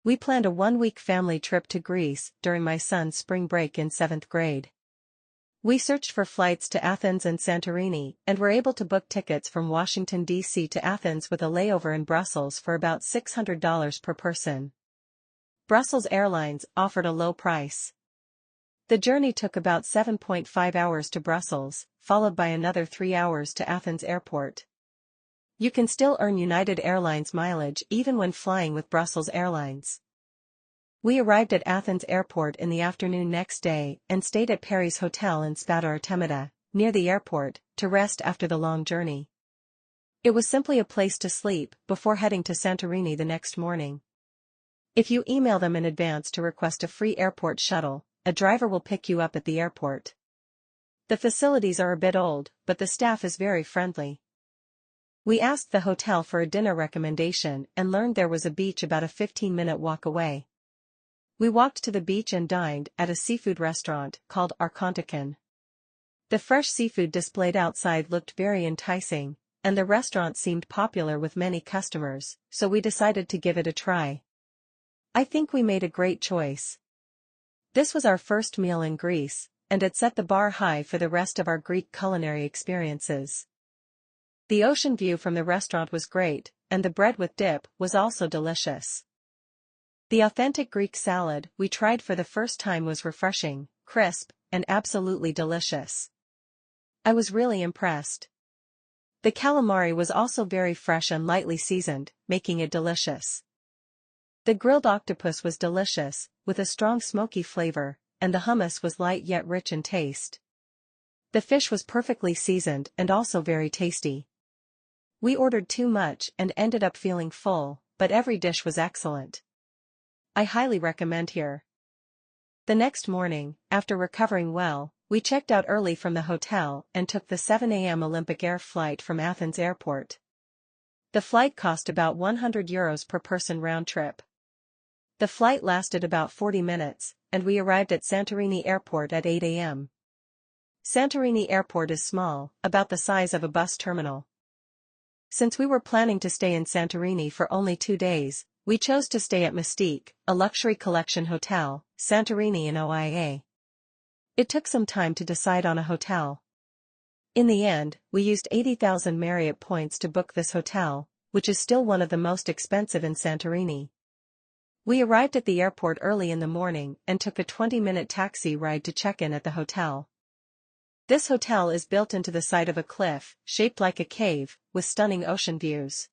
We planned a 1-week family trip to Greece during my son's spring break in 7th grade. We searched for flights to Athens and Santorini and were able to book tickets from Washington, D.C. to Athens with a layover in Brussels for about $600 per person. Brussels Airlines offered a low price. The journey took about 7.5 hours to Brussels, followed by another 3 hours to Athens Airport. You can still earn United Airlines mileage even when flying with Brussels Airlines. We arrived at Athens Airport in the afternoon next day and stayed at Perry's Hotel in Spada Artemida, near the airport, to rest after the long journey. It was simply a place to sleep before heading to Santorini the next morning. If you email them in advance to request a free airport shuttle, a driver will pick you up at the airport. The facilities are a bit old, but the staff is very friendly. We asked the hotel for a dinner recommendation and learned there was a beach about a 15-minute walk away. We walked to the beach and dined at a seafood restaurant called Arkontakin. The fresh seafood displayed outside looked very enticing, and the restaurant seemed popular with many customers, so we decided to give it a try. I think we made a great choice. This was our first meal in Greece, and it set the bar high for the rest of our Greek culinary experiences. The ocean view from the restaurant was great, and the bread with dip was also delicious. The authentic Greek salad we tried for the first time was refreshing, crisp, and absolutely delicious. I was really impressed. The calamari was also very fresh and lightly seasoned, making it delicious. The grilled octopus was delicious, with a strong smoky flavor, and the hummus was light yet rich in taste. The fish was perfectly seasoned and also very tasty. We ordered too much and ended up feeling full, but every dish was excellent. I highly recommend here. The next morning, after recovering well, we checked out early from the hotel and took the 7 a.m. Olympic Air flight from Athens Airport. The flight cost about €100 per person round trip. The flight lasted about 40 minutes, and we arrived at Santorini Airport at 8 a.m. Santorini Airport is small, about the size of a bus terminal. Since we were planning to stay in Santorini for only 2 days, we chose to stay at Mystique, a luxury collection hotel, Santorini in OIA. It took some time to decide on a hotel. In the end, we used 80,000 Marriott points to book this hotel, which is still one of the most expensive in Santorini. We arrived at the airport early in the morning and took a 20-minute taxi ride to check in at the hotel. This hotel is built into the side of a cliff, shaped like a cave, with stunning ocean views.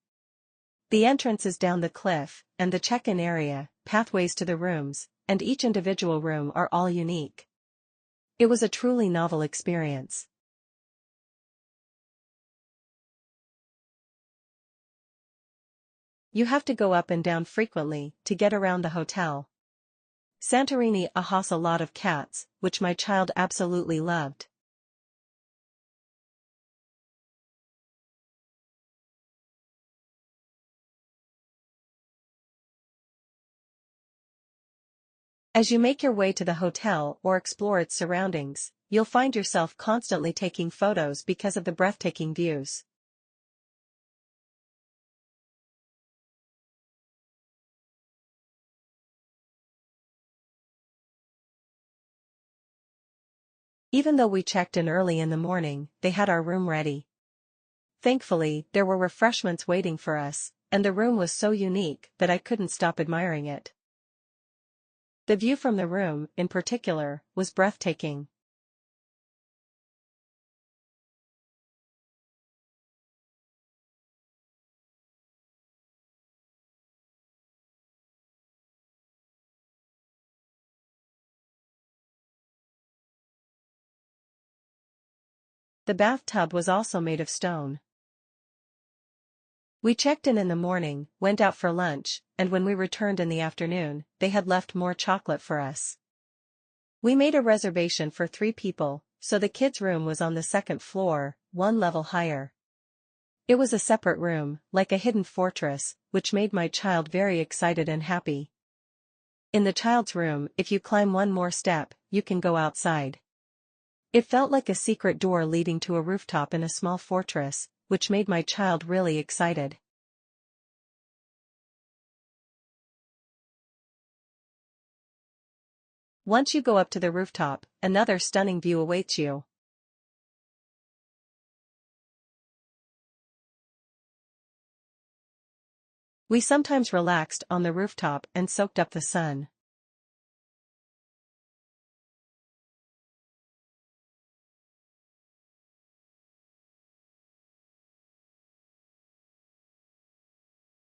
The entrance is down the cliff, and the check-in area, pathways to the rooms, and each individual room are all unique. It was a truly novel experience. You have to go up and down frequently to get around the hotel. Santorini has a lot of cats, which my child absolutely loved. As you make your way to the hotel or explore its surroundings, you'll find yourself constantly taking photos because of the breathtaking views. Even though we checked in early in the morning, they had our room ready. Thankfully, there were refreshments waiting for us, and the room was so unique that I couldn't stop admiring it. The view from the room, in particular, was breathtaking. The bathtub was also made of stone. We checked in the morning, went out for lunch, and when we returned in the afternoon, they had left more chocolate for us. We made a reservation for 3 people, so the kids' room was on the 2nd floor, 1 level higher. It was a separate room, like a hidden fortress, which made my child very excited and happy. In the child's room, if you climb 1 more step, you can go outside. It felt like a secret door leading to a rooftop in a small fortress, which made my child really excited. Once you go up to the rooftop, another stunning view awaits you. We sometimes relaxed on the rooftop and soaked up the sun.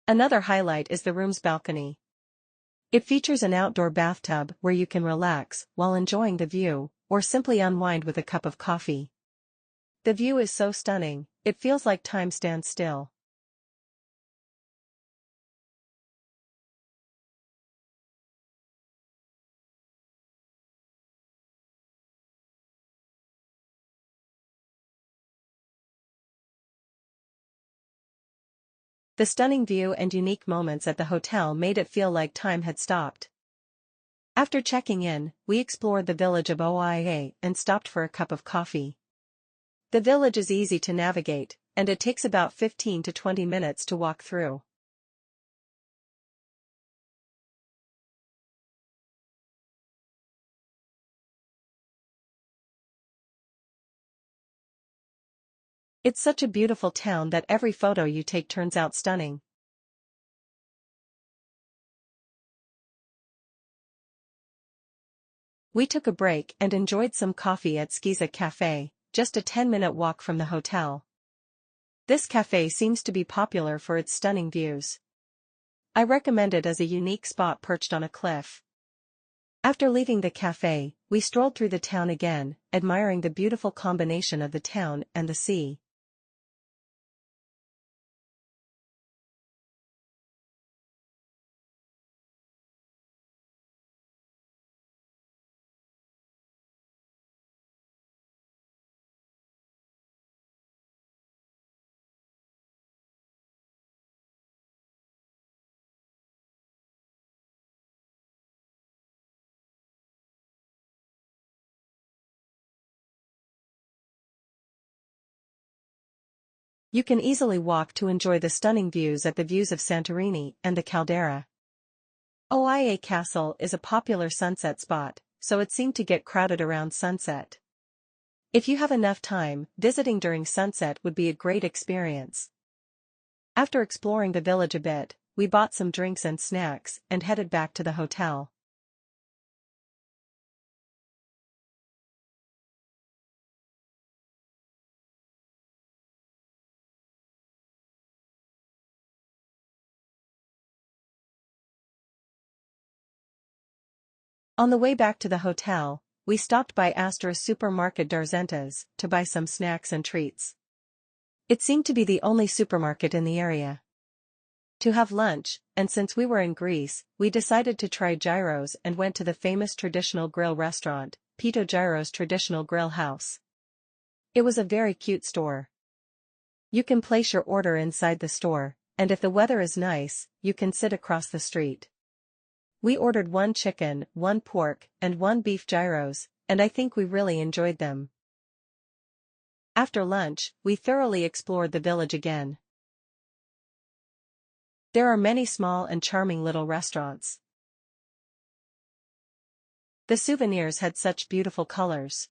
Another highlight is the room's balcony. It features an outdoor bathtub where you can relax while enjoying the view, or simply unwind with a cup of coffee. The view is so stunning, it feels like time stands still. The stunning view and unique moments at the hotel made it feel like time had stopped. After checking in, we explored the village of Oia and stopped for a cup of coffee. The village is easy to navigate, and it takes about 15 to 20 minutes to walk through. It's such a beautiful town that every photo you take turns out stunning. We took a break and enjoyed some coffee at Skiza Cafe, just a 10-minute walk from the hotel. This cafe seems to be popular for its stunning views. I recommend it as a unique spot perched on a cliff. After leaving the cafe, we strolled through the town again, admiring the beautiful combination of the town and the sea. You can easily walk to enjoy the stunning views at the views of Santorini and the caldera. Oia Castle is a popular sunset spot, so it seemed to get crowded around sunset. If you have enough time, visiting during sunset would be a great experience. After exploring the village a bit, we bought some drinks and snacks and headed back to the hotel. On the way back to the hotel, we stopped by Astra Supermarket Darzentas to buy some snacks and treats. It seemed to be the only supermarket in the area. To have lunch, and since we were in Greece, we decided to try gyros and went to the famous traditional grill restaurant, Pito Gyros Traditional Grill House. It was a very cute store. You can place your order inside the store, and if the weather is nice, you can sit across the street. We ordered 1 chicken, 1 pork, and 1 beef gyros, and I think we really enjoyed them. After lunch, we thoroughly explored the village again. There are many small and charming little restaurants. The souvenirs had such beautiful colors.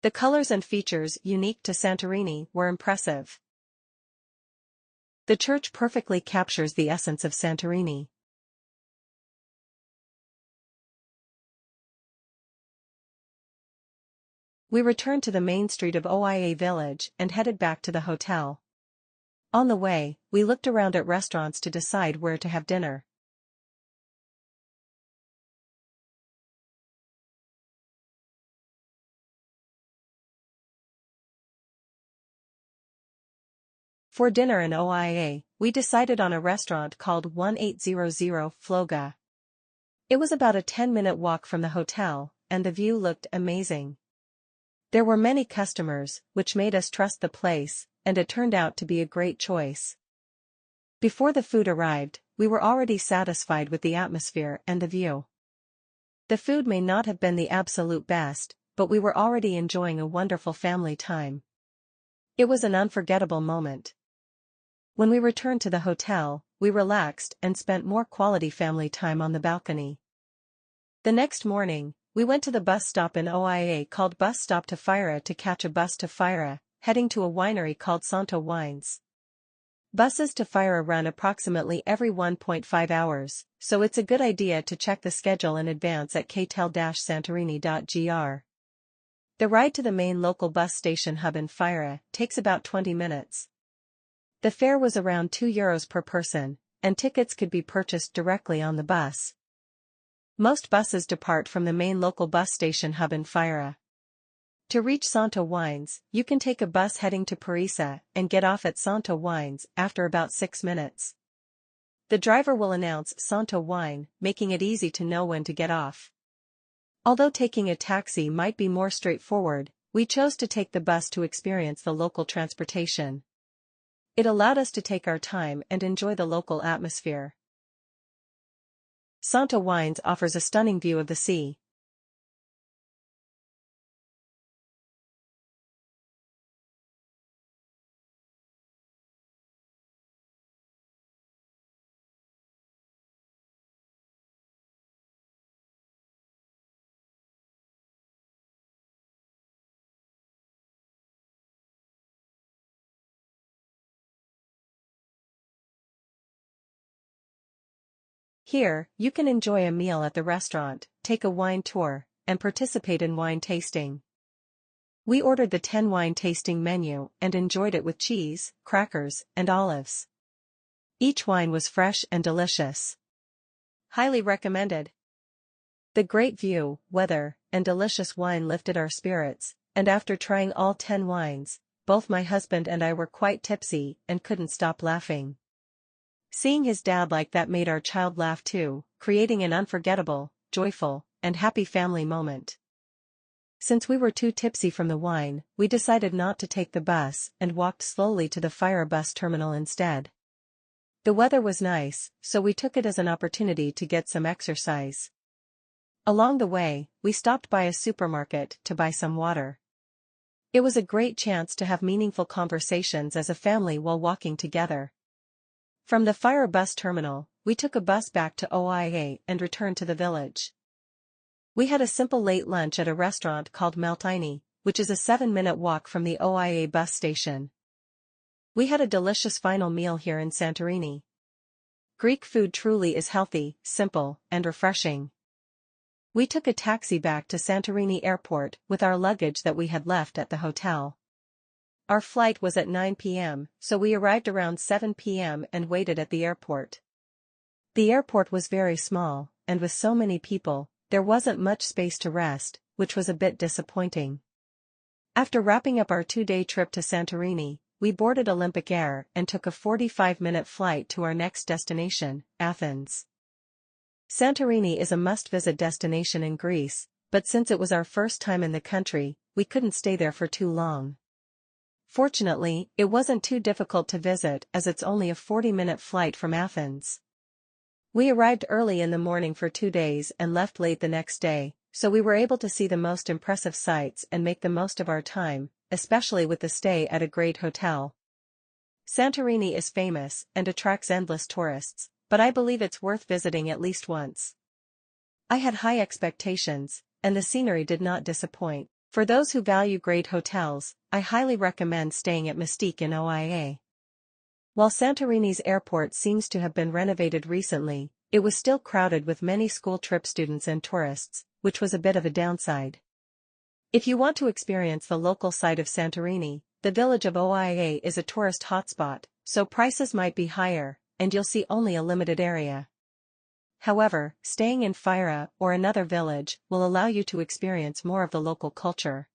The colors and features unique to Santorini were impressive. The church perfectly captures the essence of Santorini. We returned to the main street of Oia village and headed back to the hotel. On the way, we looked around at restaurants to decide where to have dinner. For dinner in Oia, we decided on a restaurant called 1800 Floga. It was about a 10-minute walk from the hotel, and the view looked amazing. There were many customers, which made us trust the place, and it turned out to be a great choice. Before the food arrived, we were already satisfied with the atmosphere and the view. The food may not have been the absolute best, but we were already enjoying a wonderful family time. It was an unforgettable moment. When we returned to the hotel, we relaxed and spent more quality family time on the balcony. The next morning, we went to the bus stop in Oia called Bus Stop to Fira to catch a bus to Fira, heading to a winery called Santo Wines. Buses to Fira run approximately every 1.5 hours, so it's a good idea to check the schedule in advance at ktel-santorini.gr. The ride to the main local bus station hub in Fira takes about 20 minutes. The fare was around €2 per person, and tickets could be purchased directly on the bus. Most buses depart from the main local bus station hub in Fira. To reach Santo Wines, you can take a bus heading to Parisa and get off at Santo Wines after about 6 minutes. The driver will announce Santo Wine, making it easy to know when to get off. Although taking a taxi might be more straightforward, we chose to take the bus to experience the local transportation. It allowed us to take our time and enjoy the local atmosphere. Santo Wines offers a stunning view of the sea. Here, you can enjoy a meal at the restaurant, take a wine tour, and participate in wine tasting. We ordered the 10 wine tasting menu and enjoyed it with cheese, crackers, and olives. Each wine was fresh and delicious. Highly recommended. The great view, weather, and delicious wine lifted our spirits, and after trying all 10 wines, both my husband and I were quite tipsy and couldn't stop laughing. Seeing his dad like that made our child laugh too, creating an unforgettable, joyful, and happy family moment. Since we were too tipsy from the wine, we decided not to take the bus and walked slowly to the Fira bus terminal instead. The weather was nice, so we took it as an opportunity to get some exercise. Along the way, we stopped by a supermarket to buy some water. It was a great chance to have meaningful conversations as a family while walking together. From the Fira bus terminal, we took a bus back to Oia and returned to the village. We had a simple late lunch at a restaurant called Mystique, which is a 7-minute walk from the Oia bus station. We had a delicious final meal here in Santorini. Greek food truly is healthy, simple, and refreshing. We took a taxi back to Santorini Airport with our luggage that we had left at the hotel. Our flight was at 9 p.m., so we arrived around 7 p.m. and waited at the airport. The airport was very small, and with so many people, there wasn't much space to rest, which was a bit disappointing. After wrapping up our 2-day trip to Santorini, we boarded Olympic Air and took a 45-minute flight to our next destination, Athens. Santorini is a must-visit destination in Greece, but since it was our first time in the country, we couldn't stay there for too long. Fortunately, it wasn't too difficult to visit as it's only a 40-minute flight from Athens. We arrived early in the morning for 2 days and left late the next day, so we were able to see the most impressive sights and make the most of our time, especially with the stay at a great hotel. Santorini is famous and attracts endless tourists, but I believe it's worth visiting at least once. I had high expectations, and the scenery did not disappoint. For those who value great hotels, I highly recommend staying at Mystique in Oia. While Santorini's airport seems to have been renovated recently, it was still crowded with many school trip students and tourists, which was a bit of a downside. If you want to experience the local side of Santorini, the village of Oia is a tourist hotspot, so prices might be higher, and you'll see only a limited area. However, staying in Fira or another village will allow you to experience more of the local culture.